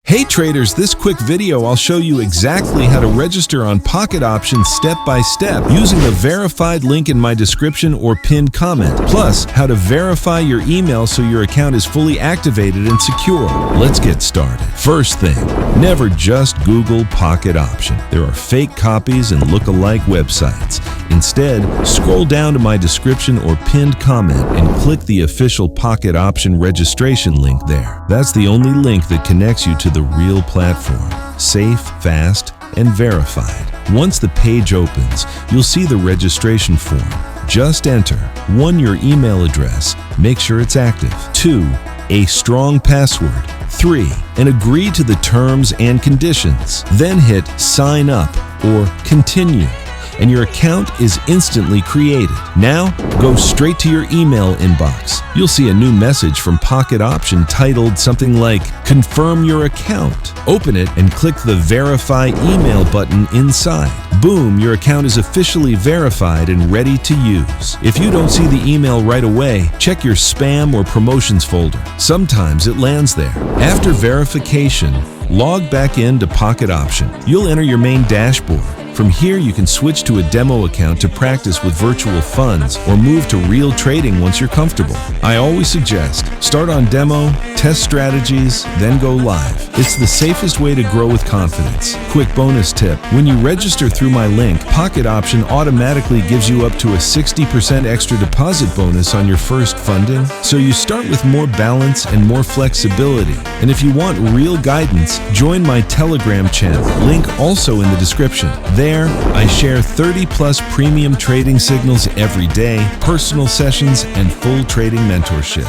Hey traders, this quick video I'll show you exactly how to register on Pocket Options step by step using the verified link in my description or pinned comment, plus how to verify your email so your account is fully activated and secure. Let's get started. First thing, never just Google Pocket Option. There are fake copies and look-alike websites. Instead, scroll down to my description or pinned comment and click the official Pocket Option registration link there. That's the only link that connects you to the real platform, safe, fast, and verified. Once the page opens, you'll see the registration form. Just enter 1. Your email address, make sure it's active. 2. A strong password. 3. And agree to the terms and conditions. Then hit Sign Up or Continue, and your account is instantly created. Now, go straight to your email inbox. You'll see a new message from Pocket Option titled something like Confirm Your Account. Open it and click the Verify Email button inside. Boom, your account is officially verified and ready to use. If you don't see the email right away, check your spam or promotions folder. Sometimes it lands there. After verification, log back in to Pocket Option. You'll enter your main dashboard. From here, you can switch to a demo account to practice with virtual funds or move to real trading once you're comfortable. I always suggest start on demo, test strategies, then go live. It's the safest way to grow with confidence. Quick bonus tip, when you register through my link, Pocket Option automatically gives you up to a 60% extra deposit bonus on your first funding, so you start with more balance and more flexibility. And if you want real guidance, join my Telegram channel, link also in the description. There, I share 30+ premium trading signals every day, personal sessions, and full trading mentorship.